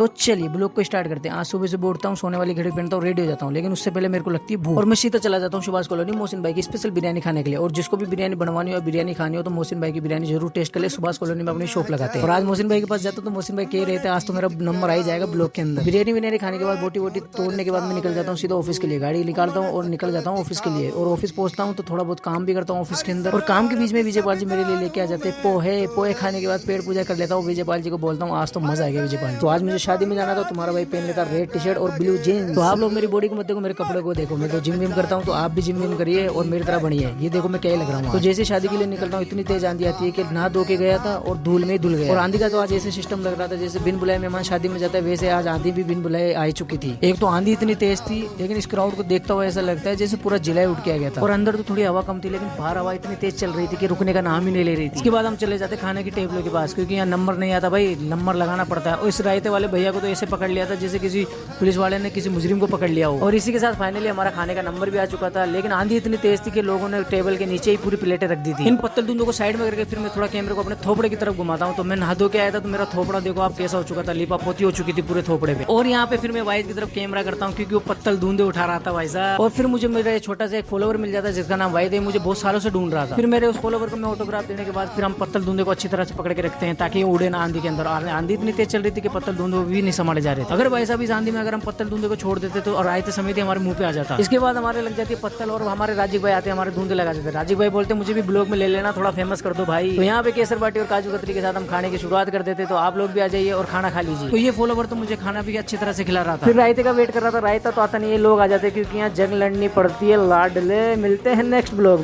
तो चलिए ब्लॉग को स्टार्ट करते हैं। आज सुबह से उठता हूँ, सोने वाली घड़ी पहनता हूँ, रेडी हो जाता हूँ, लेकिन उससे पहले मेरे को लगती है भूख और मैं सीधा चला जाता हूँ सुभाष कॉलोनी मोहसिन भाई की स्पेशल बिरयानी खाने के लिए। और जिसको भी बिरयानी बनवानी हो, बिरयानी खानी हो तो मोहसिन भाई की बिरयानी जरूर टेस्ट कर ले। सुभाष कॉलोनी में अपनी शॉप लगाते हैं। और आज मोहसिन भाई के पास जाता हूँ तो मोहसिन भाई कह रहे थे आज तो मेरा नंबर आ ही जाएगा ब्लॉग के अंदर। बिरयानी खाने के बाद बोटी वोटी तोड़ने के बाद मैं निकल जाता हूँ सीधा ऑफिस के लिए। गाड़ी निकालता हूँ और निकल जाता हूँ ऑफिस के लिए। और ऑफिस पहुंचता हूँ तो थोड़ा बहुत काम भी करता हूँ ऑफिस के अंदर। और काम के बीच में विजय पाल जी मेरे लिए लेके आ जाते हैं पोहे खाने के बाद पेट पूजा कर लेता हूँ। विजय पाल जी को बोलता हूँ आज तो मजा आ गया विजय पाल। तो आज मुझे शादी में जाना था, तुम्हारा भाई पहन लेता रेड टी शर्ट और ब्लू जीन्स। तो आप लोग मेरी बॉडी को मत देखो, मेरे कपड़े को देखो। मैं तो जिम विम करता हूँ, तो आप भी जिम विम करिए और मेरी तरह बनिए। ये देखो मैं क्या लग रहा हूँ। तो जैसे शादी के लिए निकलता हूँ इतनी तेज आंधी आती है कि नहा धो के गया था और धूल में ही धुल गया। और आंधी का तो आज ऐसे सिस्टम लग रहा था जैसे बिन बुलाए मेहमान शादी में जाता है, वैसे आज आंधी भी बिन बुलाए आ चुकी थी। एक तो आंधी इतनी तेज थी, लेकिन इस क्राउड को देखता हुआ ऐसा लगता है जैसे पूरा जिला उठ के आ गया था। और अंदर तो थोड़ी हवा कम थी, लेकिन बाहर हवा इतनी तेज चल रही थी कि रुकने का नाम ही नहीं ले रही थी। इसके बाद हम चले जाते खाने की टेबलों के पास, क्योंकि यहाँ नंबर नहीं आता भाई, नंबर लगाना पड़ता है। और इस रायते वाले भैया को तो ऐसे पकड़ लिया था जैसे किसी पुलिस वाले ने किसी मुजरिम को पकड़ लिया हो। और इसी के साथ फाइनली हमारा खाने का नंबर भी आ चुका था, लेकिन आंधी इतनी तेज थी कि लोगों ने टेबल के नीचे ही पूरी प्लेटें रख दी थी। इन पत्तल दूंदों को साइड में करके फिर मैं थोड़ा कैमरे को अपने थोपड़े की तरफ घुमाता हूँ। तो मैं नहा धो के आया था, तो मेरा थोपड़ा देखो आप कैसा हो चुका था, लिपा पोती हो चुकी थी पूरे थोपड़े पे। और यहाँ पे फिर मैं वाइज की तरफ कैमरा करता हूँ, क्योंकि वो पत्तल दूंदे उठा रहा था भाई साहब। और फिर मुझे मेरा छोटा सा एक फॉलोवर मिल जाता है जिसका नाम वाइद है, मुझे बहुत सालों से ढूंढ रहा था। फिर मेरे उस फॉलोवर को मैं ऑटोग्राफ देने के बाद फिर हम पत्तल दूंदे को अच्छी तरह से पकड़ के रखते हैं ताकि उड़े ना आंधी के अंदर। आंधी इतनी तेज चल रही थी कि पत्तल दूंदे भी नहीं संभाले जा रहे थे। अगर भाई साहब इस आंधी में अगर हम पत्तल दूंदे को छोड़ देते तो आयते समेत हमारे मुंह पे आ जाता। इसके बाद हमारे लग जाती है पत्तल और हमारे राजीव भाई आते हैं, हमारे धुंधे लगा देते हैं। राजीव भाई बोलते मुझे भी ब्लॉग में ले लेना, थोड़ा फेमस कर दो भाई। तो यहाँ पे केसर बाटी और काजू कतरी के साथ हम खाने की शुरुआत कर देते, तो आप लोग भी आ जाइए और खाना खा लीजिए। तो ये फॉलोवर तो मुझे खाना भी अच्छी तरह से खिला रहा था। फिर रायते का वेट कर रहा था, रायता तो आता नहीं है, लोग आ जाते क्योंकि यहाँ जंग लड़नी पड़ती है। लाडले मिलते हैं नेक्स्ट ब्लॉग में।